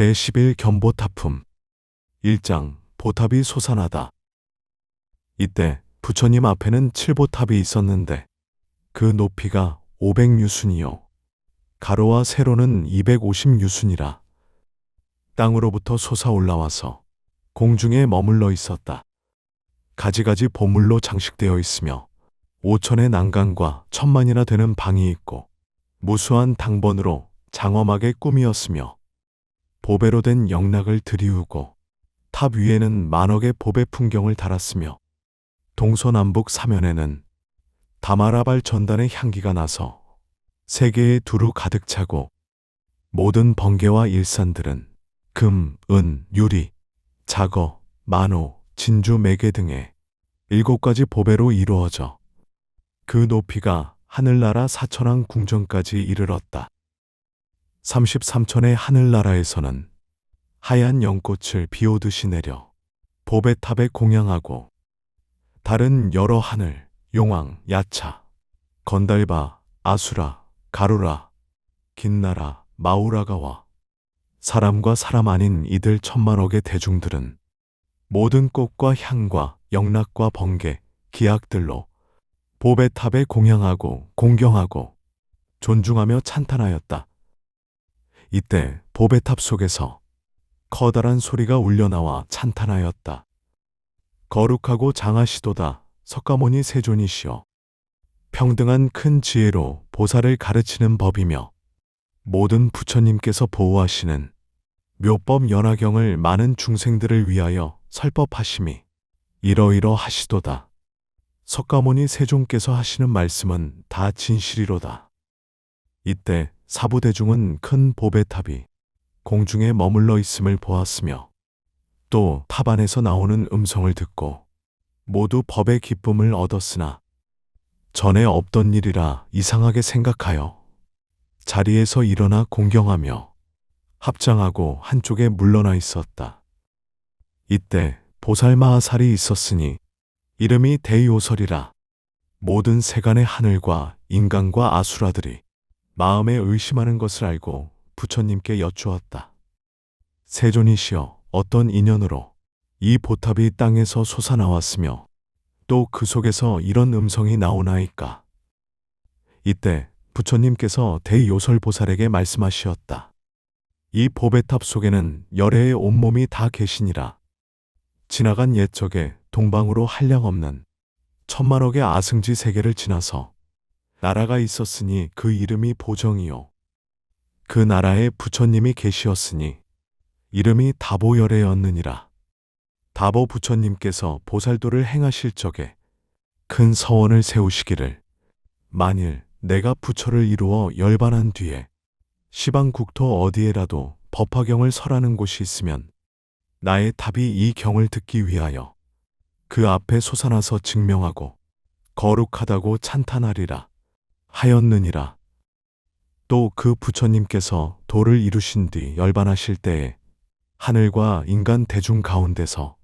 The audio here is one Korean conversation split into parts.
제11 견보타품 1장 보탑이 솟아나다. 이때 부처님 앞에는 칠보탑이 있었는데 그 높이가 500유순이요 가로와 세로는 250유순이라 땅으로부터 솟아올라와서 공중에 머물러 있었다. 가지가지 보물로 장식되어 있으며 5천의 난간과 1000만이나 되는 방이 있고 무수한 당번으로 장엄하게 꾸미었으며 보배로 된 영락을 들이우고 탑 위에는 만억의 보배 풍경을 달았으며 동서남북 사면에는 다마라발 전단의 향기가 나서 세계의 두루 가득 차고 모든 번개와 일산들은 금, 은, 유리, 자거, 만호, 진주, 매개 등의 7가지 보배로 이루어져 그 높이가 하늘나라 사천왕 궁전까지 이르렀다. 33천의 하늘나라에서는 하얀 연꽃을 비오듯이 내려 보배탑에 공양하고 다른 여러 하늘, 용왕, 야차, 건달바, 아수라, 가루라, 긴나라, 마우라가와 사람과 사람 아닌 이들 1000만억의 대중들은 모든 꽃과 향과 영락과 번개, 기약들로 보배탑에 공양하고 공경하고 존중하며 찬탄하였다. 이때 보배탑 속에서 커다란 소리가 울려나와 찬탄하였다. 거룩하고 장하시도다 석가모니 세존이시여 평등한 큰 지혜로 보살을 가르치는 법이며 모든 부처님께서 보호하시는 묘법 연화경을 많은 중생들을 위하여 설법하심이 이러이러하시도다. 석가모니 세존께서 하시는 말씀은 다 진실이로다. 이때 사부대중은 큰 보배탑이 공중에 머물러 있음을 보았으며 또 탑 안에서 나오는 음성을 듣고 모두 법의 기쁨을 얻었으나 전에 없던 일이라 이상하게 생각하여 자리에서 일어나 공경하며 합장하고 한쪽에 물러나 있었다. 이때 보살마하살이 있었으니 이름이 대요설이라 모든 세간의 하늘과 인간과 아수라들이 마음에 의심하는 것을 알고 부처님께 여쭈었다. 세존이시여 어떤 인연으로 이 보탑이 땅에서 솟아나왔으며 또 그 속에서 이런 음성이 나오나이까. 이때 부처님께서 대요설보살에게 말씀하시었다. 이 보배탑 속에는 열애의 온몸이 다 계시니라. 지나간 옛적에 동방으로 한량없는 1000만억의 아승지 세계를 지나서 나라가 있었으니 그 이름이 보정이요 그 나라에 부처님이 계시었으니 이름이 다보열애였느니라. 다보 부처님께서 보살도를 행하실 적에 큰 서원을 세우시기를 만일 내가 부처를 이루어 열반한 뒤에 시방국토 어디에라도 법화경을 설하는 곳이 있으면 나의 탑이 이 경을 듣기 위하여 그 앞에 솟아나서 증명하고 거룩하다고 찬탄하리라 하였느니라. 또 그 부처님께서 도를 이루신 뒤 열반하실 때에 하늘과 인간 대중 가운데서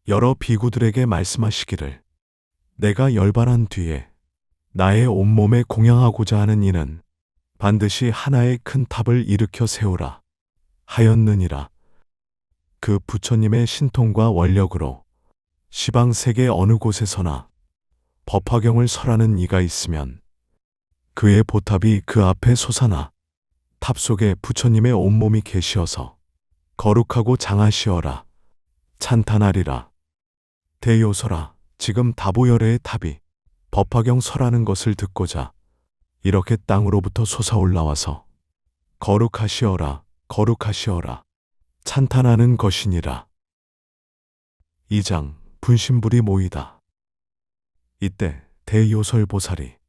여러 비구들에게 말씀하시기를 내가 열반한 뒤에 나의 온몸에 공양하고자 하는 이는 반드시 하나의 큰 탑을 일으켜 세우라 하였느니라. 그 부처님의 신통과 원력으로 시방세계 어느 곳에서나 법화경을 설하는 이가 있으면 그의 보탑이 그 앞에 솟아나 탑 속에 부처님의 온몸이 계시어서 거룩하고 장하시어라 찬탄하리라. 대요설아 지금 다보열애의 탑이 법화경 설하는 것을 듣고자 이렇게 땅으로부터 솟아올라와서 거룩하시어라 거룩하시어라 찬탄하는 것이니라. 2장 분신불이 모이다. 이때 대요설보살이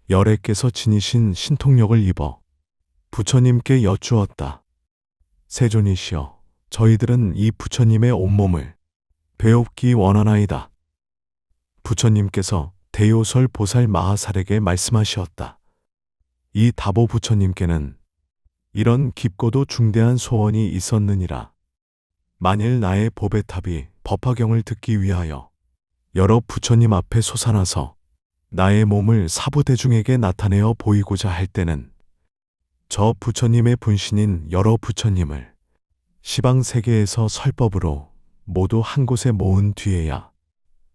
열애께서 지니신 신통력을 입어 부처님께 여쭈었다. 세존이시여 저희들은 이 부처님의 온몸을 배웁기 원하나이다. 부처님께서 대요설 보살 마하살에게 말씀하시었다. 이 다보 부처님께는 이런 깊고도 중대한 소원이 있었느니라. 만일 나의 보배탑이 법화경을 듣기 위하여 여러 부처님 앞에 솟아나서 나의 몸을 사부대중에게 나타내어 보이고자 할 때는 저 부처님의 분신인 여러 부처님을 시방 세계에서 설법으로 모두 한 곳에 모은 뒤에야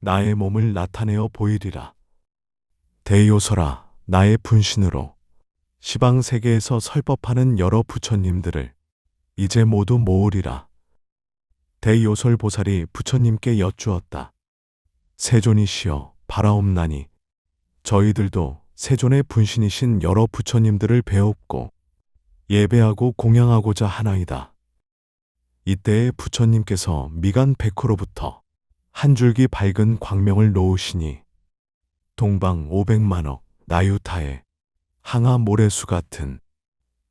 나의 몸을 나타내어 보이리라. 대요설아, 나의 분신으로 시방 세계에서 설법하는 여러 부처님들을 이제 모두 모으리라. 대요설 보살이 부처님께 여쭈었다. 세존이시여 바라옵나니 저희들도 세존의 분신이신 여러 부처님들을 배웁고 예배하고 공양하고자 하나이다. 이때에 부처님께서 미간 백호로부터 한 줄기 밝은 광명을 놓으시니 동방 500만억 나유타에 항아 모래수 같은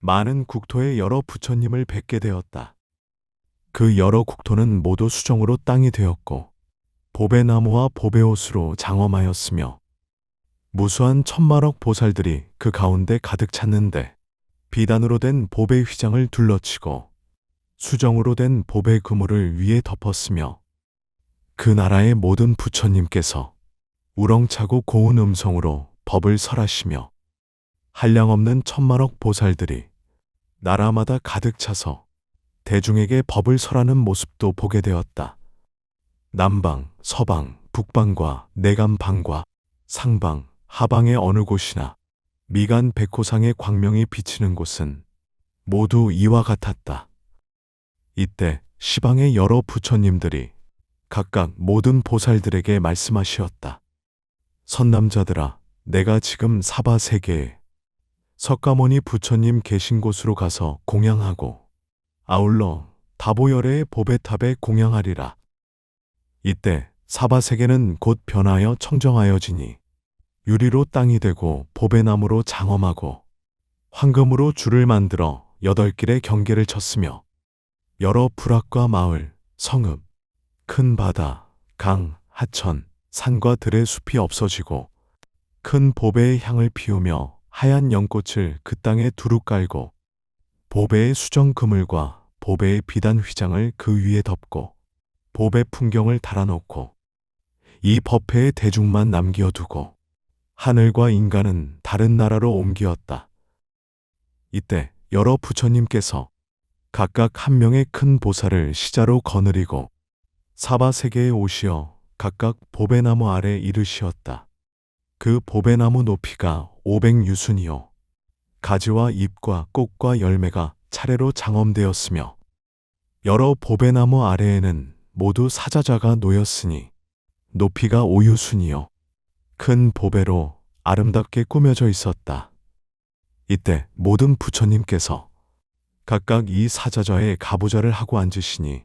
많은 국토의 여러 부처님을 뵙게 되었다. 그 여러 국토는 모두 수정으로 땅이 되었고 보배나무와 보배옷으로 장엄하였으며 무수한 천만억 보살들이 그 가운데 가득 찼는데 비단으로 된 보배 휘장을 둘러치고 수정으로 된 보배 그물을 위에 덮었으며 그 나라의 모든 부처님께서 우렁차고 고운 음성으로 법을 설하시며 한량없는 천만억 보살들이 나라마다 가득 차서 대중에게 법을 설하는 모습도 보게 되었다. 남방, 서방, 북방과 내감방과 상방, 하방의 어느 곳이나 미간 백호상의 광명이 비치는 곳은 모두 이와 같았다. 이때 시방의 여러 부처님들이 각각 모든 보살들에게 말씀하시었다. 선남자들아, 내가 지금 사바세계에 석가모니 부처님 계신 곳으로 가서 공양하고 아울러 다보열애의 보배탑에 공양하리라. 이때 사바세계는 곧 변하여 청정하여지니 유리로 땅이 되고 보배나무로 장엄하고 황금으로 줄을 만들어 8길의 경계를 쳤으며 여러 불악과 마을, 성읍, 큰 바다, 강, 하천, 산과 들의 숲이 없어지고 큰 보배의 향을 피우며 하얀 연꽃을 그 땅에 두루 깔고 보배의 수정 그물과 보배의 비단 휘장을 그 위에 덮고 보배 풍경을 달아놓고 이 법회의 대중만 남겨두고 하늘과 인간은 다른 나라로 옮기었다. 이때 여러 부처님께서 각각 한 명의 큰 보살을 시자로 거느리고 사바세계에 오시어 각각 보배나무 아래 이르시었다. 그 보배나무 높이가 500유순이요 가지와 잎과 꽃과 열매가 차례로 장엄되었으며 여러 보배나무 아래에는 모두 사자자가 놓였으니 높이가 5유순이요 큰 보배로 아름답게 꾸며져 있었다. 이때 모든 부처님께서 각각 이 사자자에 가부좌를 하고 앉으시니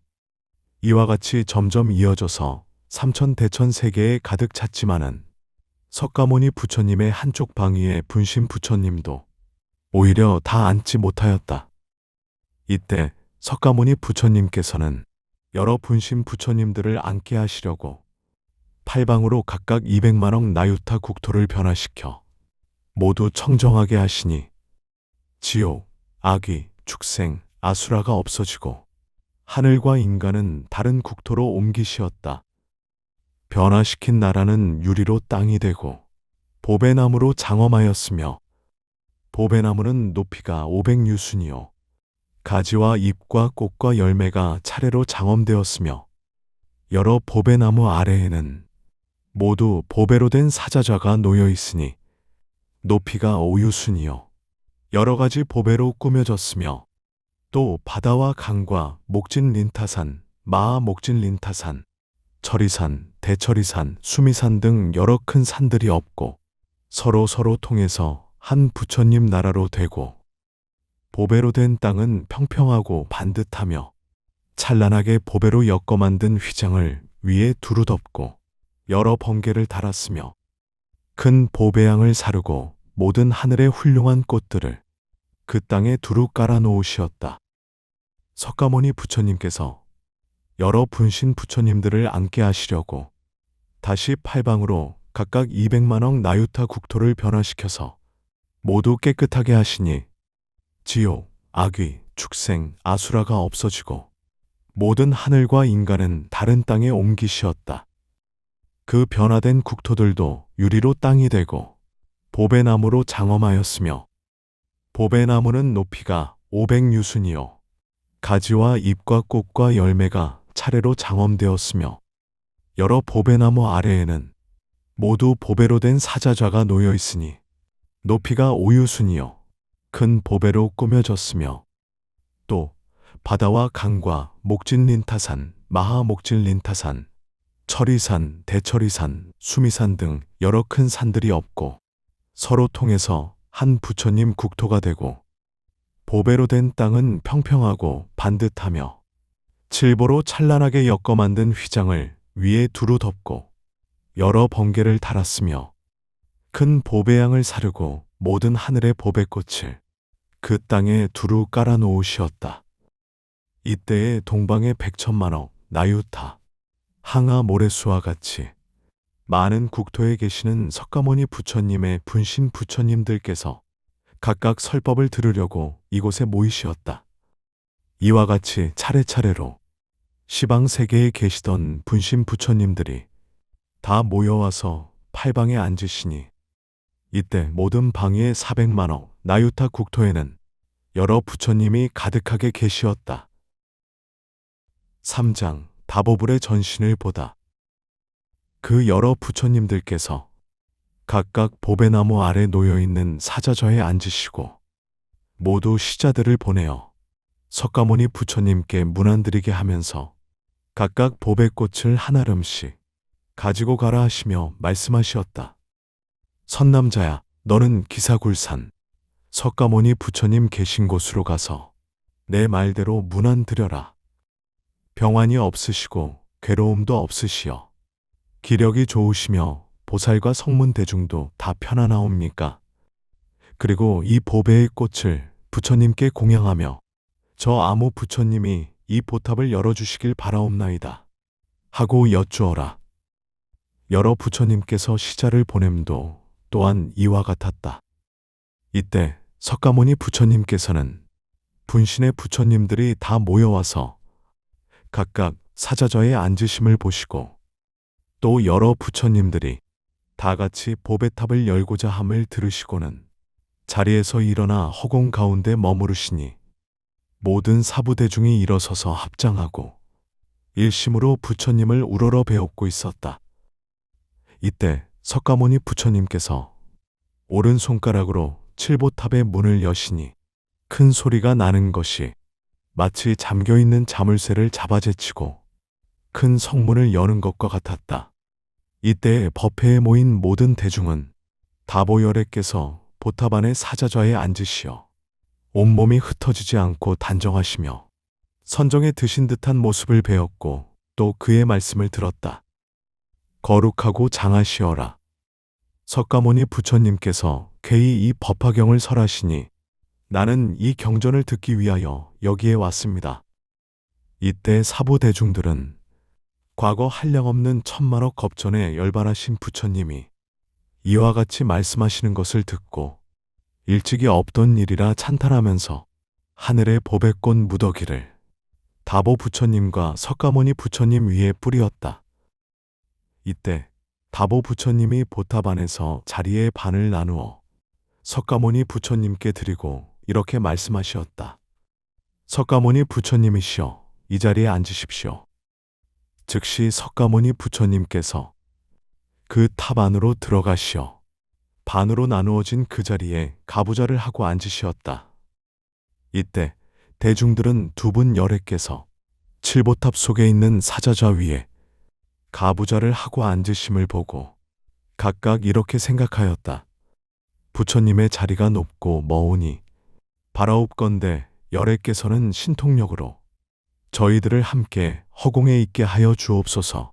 이와 같이 점점 이어져서 삼천대천 세계에 가득 찼지만은 석가모니 부처님의 한쪽 방위에 분신 부처님도 오히려 다 앉지 못하였다. 이때 석가모니 부처님께서는 여러 분신 부처님들을 앉게 하시려고 팔방으로 각각 200만억 나유타 국토를 변화시켜 모두 청정하게 하시니 지옥, 악귀, 축생, 아수라가 없어지고 하늘과 인간은 다른 국토로 옮기시었다. 변화시킨 나라는 유리로 땅이 되고 보배나무로 장엄하였으며 보배나무는 높이가 500유순이요 가지와 잎과 꽃과 열매가 차례로 장엄되었으며 여러 보배나무 아래에는 모두 보배로 된 사자자가 놓여 있으니 높이가 5유순이요 여러 가지 보배로 꾸며졌으며 또 바다와 강과 목진린타산, 마하목진린타산, 철이산, 대철이산, 수미산 등 여러 큰 산들이 없고 서로 통해서 한 부처님 나라로 되고 보배로 된 땅은 평평하고 반듯하며 찬란하게 보배로 엮어 만든 휘장을 위에 두루 덮고 여러 번개를 달았으며 큰 보배양을 사르고 모든 하늘의 훌륭한 꽃들을 그 땅에 두루 깔아 놓으시었다. 석가모니 부처님께서 여러 분신 부처님들을 앉게 하시려고 다시 팔방으로 각각 200만억 나유타 국토를 변화시켜서 모두 깨끗하게 하시니 지옥, 악귀, 축생, 아수라가 없어지고 모든 하늘과 인간은 다른 땅에 옮기시었다. 그 변화된 국토들도 유리로 땅이 되고 보배나무로 장엄하였으며 보배나무는 높이가 500유순이요 가지와 잎과 꽃과 열매가 차례로 장엄되었으며 여러 보배나무 아래에는 모두 보배로 된 사자좌가 놓여 있으니 높이가 오유순이요 큰 보배로 꾸며졌으며 또 바다와 강과 목진린타산, 마하목진린타산, 철이산, 대철이산, 수미산 등 여러 큰 산들이 없고 서로 통해서 한 부처님 국토가 되고 보배로 된 땅은 평평하고 반듯하며 칠보로 찬란하게 엮어 만든 휘장을 위에 두루 덮고 여러 번개를 달았으며 큰 보배양을 사르고 모든 하늘의 보배꽃을 그 땅에 두루 깔아 놓으시었다. 이때에 동방의 백천만억 나유타, 항아 모래수와 같이 많은 국토에 계시는 석가모니 부처님의 분신 부처님들께서 각각 설법을 들으려고 이곳에 모이시었다. 이와 같이 차례차례로 시방 세계에 계시던 분신 부처님들이 다 모여와서 팔방에 앉으시니 이때 모든 방위의 400만억 나유타 국토에는 여러 부처님이 가득하게 계시었다. 3장 다보불의 전신을 보다. 그 여러 부처님들께서 각각 보배나무 아래 놓여있는 사자좌에 앉으시고 모두 시자들을 보내어 석가모니 부처님께 문안드리게 하면서 각각 보배꽃을 한 알음씩 가지고 가라 하시며 말씀하시었다. 선남자야, 너는 기사굴산 석가모니 부처님 계신 곳으로 가서 내 말대로 문안드려라. 병환이 없으시고 괴로움도 없으시어 기력이 좋으시며 보살과 성문 대중도 다 편안하옵니까? 그리고 이 보배의 꽃을 부처님께 공양하며 저 아무 부처님이 이 보탑을 열어주시길 바라옵나이다. 하고 여쭈어라. 여러 부처님께서 시자를 보냄도 또한 이와 같았다. 이때 석가모니 부처님께서는 분신의 부처님들이 다 모여와서 각각 사자좌에 앉으심을 보시고 또 여러 부처님들이 다 같이 보배탑을 열고자 함을 들으시고는 자리에서 일어나 허공 가운데 머무르시니 모든 사부대중이 일어서서 합장하고 일심으로 부처님을 우러러 배웠고 있었다. 이때 석가모니 부처님께서 오른손가락으로 칠보탑의 문을 여시니 큰 소리가 나는 것이 마치 잠겨있는 자물쇠를 잡아제치고 큰 성문을 여는 것과 같았다. 이때 법회에 모인 모든 대중은 다보열애께서 보탑 안의 사자좌에 앉으시어 온몸이 흩어지지 않고 단정하시며 선정에 드신 듯한 모습을 배웠고 또 그의 말씀을 들었다. 거룩하고 장하시어라. 석가모니 부처님께서 괴히 이 법화경을 설하시니 나는 이 경전을 듣기 위하여 여기에 왔습니다. 이때 사부대중들은 과거 한량없는 천만억 겁전에 열반하신 부처님이 이와 같이 말씀하시는 것을 듣고 일찍이 없던 일이라 찬탄하면서 하늘의 보배꽃 무더기를 다보 부처님과 석가모니 부처님 위에 뿌리었다. 이때 다보 부처님이 보탑 안에서 자리의 반을 나누어 석가모니 부처님께 드리고 이렇게 말씀하시었다. 석가모니 부처님이시여, 이 자리에 앉으십시오. 즉시 석가모니 부처님께서 그 탑 안으로 들어가시어 반으로 나누어진 그 자리에 가부좌를 하고 앉으시었다. 이때 대중들은 두 분 열애께서 칠보탑 속에 있는 사자좌 위에 가부좌를 하고 앉으심을 보고 각각 이렇게 생각하였다. 부처님의 자리가 높고 머우니 바라옵건대 열애께서는 신통력으로 저희들을 함께 허공에 있게 하여 주옵소서.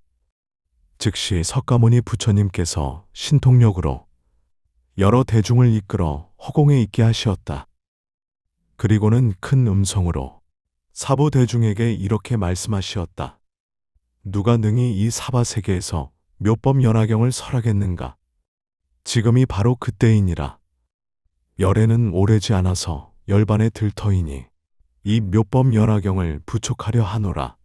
즉시 석가모니 부처님께서 신통력으로 여러 대중을 이끌어 허공에 있게 하시었다. 그리고는 큰 음성으로 사부 대중에게 이렇게 말씀하시었다. 누가 능히 이 사바세계에서 묘법 연화경을 설하겠는가? 지금이 바로 그때이니라. 열애는 오래지 않아서 열반에 들터이니 이 묘법 연화경을 부촉하려 하노라.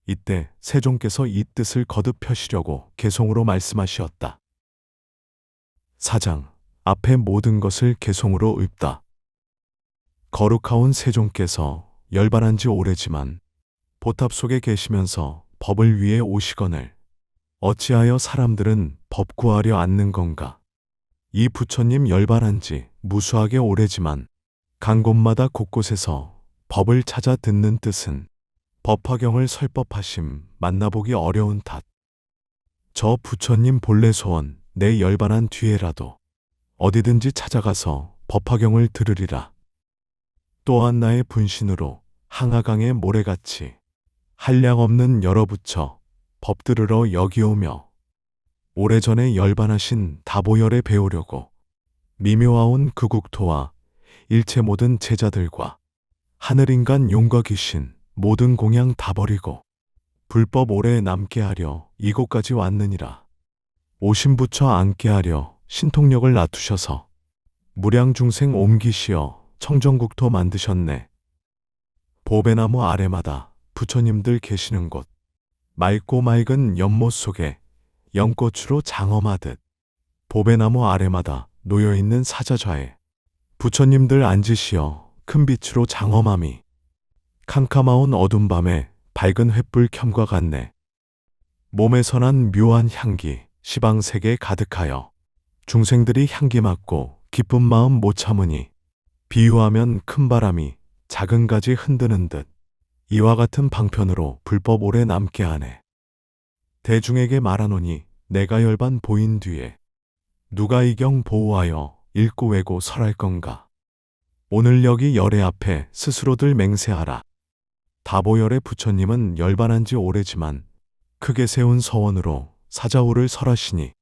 이때 세종께서 이 뜻을 거듭 펴시려고 개송으로 말씀하시었다. 사장, 앞에 모든 것을 개송으로 읊다. 거룩하온 세종께서 열반한 지 오래지만 보탑 속에 계시면서 법을 위해 오시거늘 어찌하여 사람들은 법 구하려 앉는 건가? 이 부처님 열반한 지 무수하게 오래지만 간 곳마다 곳곳에서 법을 찾아 듣는 뜻은 법화경을 설법하심 만나보기 어려운 탓. 저 부처님 본래 소원 내 열반한 뒤에라도 어디든지 찾아가서 법화경을 들으리라. 또한 나의 분신으로 항아강의 모래같이 한량없는 여러 부처 법 들으러 여기 오며 오래전에 열반하신 다보열에 배우려고 미묘하온 그 국토와 일체 모든 제자들과 하늘인간 용과 귀신 모든 공양 다 버리고 불법 오래 남게 하려 이곳까지 왔느니라. 오신 부처 앉게 하려 신통력을 낮추셔서 무량중생 옮기시어 청정국토 만드셨네. 보배나무 아래마다 부처님들 계시는 곳 맑고 맑은 연못 속에 연꽃으로 장엄하듯 보배나무 아래마다 놓여있는 사자좌에 부처님들 앉으시어 큰 빛으로 장엄함이 캄캄하온 어둠 밤에 밝은 횃불 켬과 같네. 몸에서 난 묘한 향기 시방세계에 가득하여 중생들이 향기 맡고 기쁜 마음 못 참으니 비유하면 큰 바람이 작은 가지 흔드는 듯 이와 같은 방편으로 불법 오래 남게 하네. 대중에게 말하노니 내가 열반 보인 뒤에 누가 이경 보호하여 읽고 외고 설할 건가. 오늘 여기 열애 앞에 스스로들 맹세하라. 다보열의 부처님은 열반한 지 오래지만 크게 세운 서원으로 사자후를 설하시니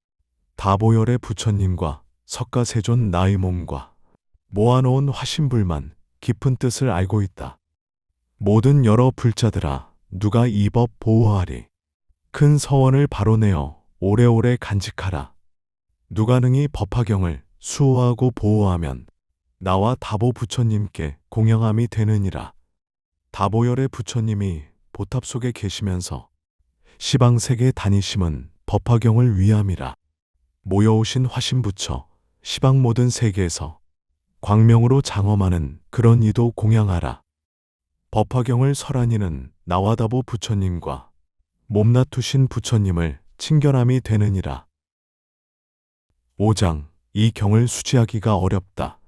다보열의 부처님과 석가세존 나의 몸과 모아놓은 화신불만 깊은 뜻을 알고 있다. 모든 여러 불자들아 누가 이 법 보호하리. 큰 서원을 바로 내어 오래오래 간직하라. 누가 능히 법화경을 수호하고 보호하면 나와 다보 부처님께 공양함이 되느니라. 다보열의 부처님이 보탑 속에 계시면서 시방세계 다니심은 법화경을 위함이라. 모여오신 화신부처 시방 모든 세계에서 광명으로 장엄하는 그런 이도 공양하라. 법화경을 설하니는 나와 다보 부처님과 몸나투신 부처님을 친견함이 되느니라. 5장 이 경을 수지하기가 어렵다.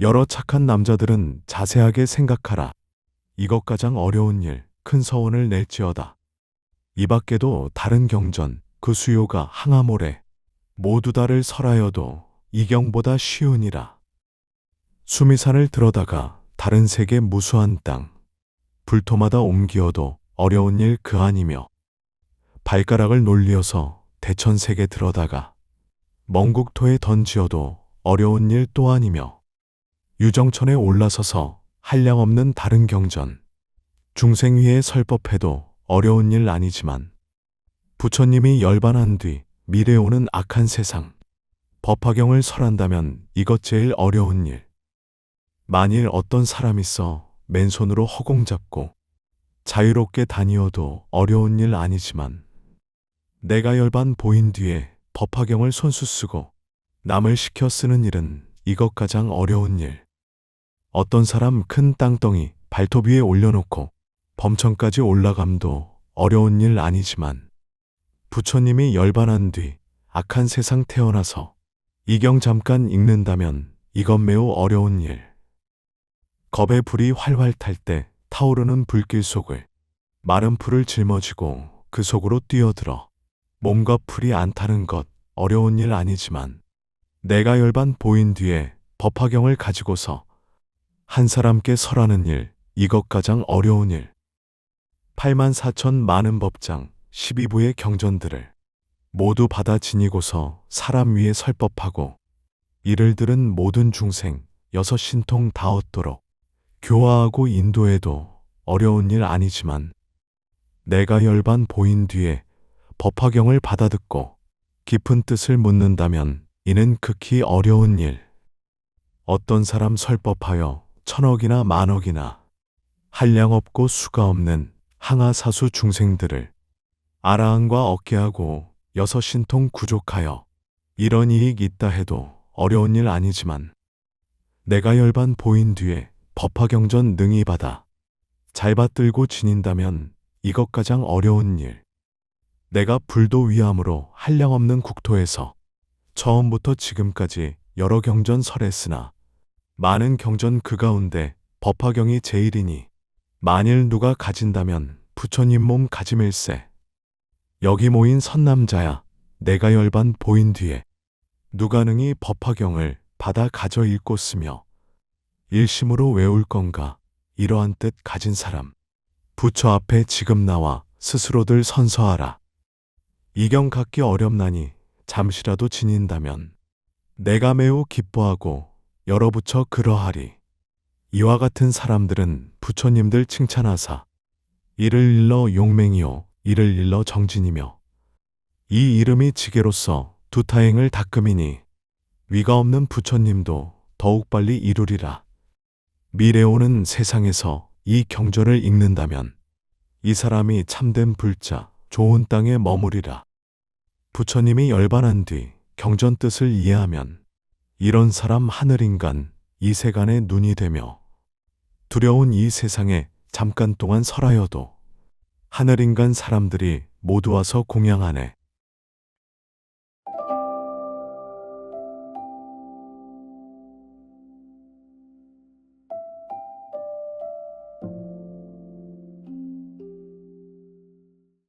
여러 착한 남자들은 자세하게 생각하라. 이것 가장 어려운 일, 큰 서원을 낼지어다. 이 밖에도 다른 경전, 그 수요가 항아모래, 모두 다를 설하여도 이 경보다 쉬우니라. 수미산을 들어다가 다른 세계 무수한 땅, 불토마다 옮기어도 어려운 일 그 아니며 발가락을 놀리어서 대천세계 들어다가 먼 국토에 던지어도 어려운 일 또 아니며 유정천에 올라서서 한량없는 다른 경전, 중생 위에 설법해도 어려운 일 아니지만 부처님이 열반한 뒤 미래 오는 악한 세상, 법화경을 설한다면 이것 제일 어려운 일. 만일 어떤 사람 있어 맨손으로 허공 잡고 자유롭게 다니어도 어려운 일 아니지만 내가 열반 보인 뒤에 법화경을 손수 쓰고 남을 시켜 쓰는 일은 이것 가장 어려운 일. 어떤 사람 큰 땅덩이 발톱 위에 올려놓고 범천까지 올라감도 어려운 일 아니지만 부처님이 열반한 뒤 악한 세상 태어나서 이 경 잠깐 읽는다면 이건 매우 어려운 일. 겁의 불이 활활 탈 때 타오르는 불길 속을 마른 풀을 짊어지고 그 속으로 뛰어들어 몸과 풀이 안 타는 것 어려운 일 아니지만 내가 열반 보인 뒤에 법화경을 가지고서 한 사람께 설하는 일 이것 가장 어려운 일. 84,000 많은 법장 12부의 경전들을 모두 받아 지니고서 사람 위에 설법하고 이를 들은 모든 중생 여섯 신통 다 얻도록 교화하고 인도해도 어려운 일 아니지만 내가 열반 보인 뒤에 법화경을 받아 듣고 깊은 뜻을 묻는다면 이는 극히 어려운 일. 어떤 사람 설법하여 천억이나 만억이나 한량없고 수가 없는 항아사수 중생들을 아라한과 얻게하고 여섯 신통 구족하여 이런 이익 있다 해도 어려운 일 아니지만 내가 열반 보인 뒤에 법화경전 능히 받아 잘 받들고 지닌다면 이것 가장 어려운 일. 내가 불도 위암으로 한량없는 국토에서 처음부터 지금까지 여러 경전 설했으나 많은 경전 그 가운데 법화경이 제일이니 만일 누가 가진다면 부처님 몸 가짐일세. 여기 모인 선남자야, 내가 열반 보인 뒤에 누가 능히 법화경을 받아 가져 읽고 쓰며 일심으로 외울 건가. 이러한 뜻 가진 사람 부처 앞에 지금 나와 스스로들 선서하라. 이 경 갖기 어렵나니 잠시라도 지닌다면 내가 매우 기뻐하고 여러 부처 그러하리. 이와 같은 사람들은 부처님들 칭찬하사 이를 일러 용맹이요 이를 일러 정진이며 이 이름이 지게로서 두타행을 닦음이니 위가 없는 부처님도 더욱 빨리 이루리라. 미래 오는 세상에서 이 경전을 읽는다면 이 사람이 참된 불자 좋은 땅에 머무리라. 부처님이 열반한 뒤 경전 뜻을 이해하면 이런 사람 하늘인간 이 세간의 눈이 되며 두려운 이 세상에 잠깐 동안 설하여도 하늘인간 사람들이 모두 와서 공양하네.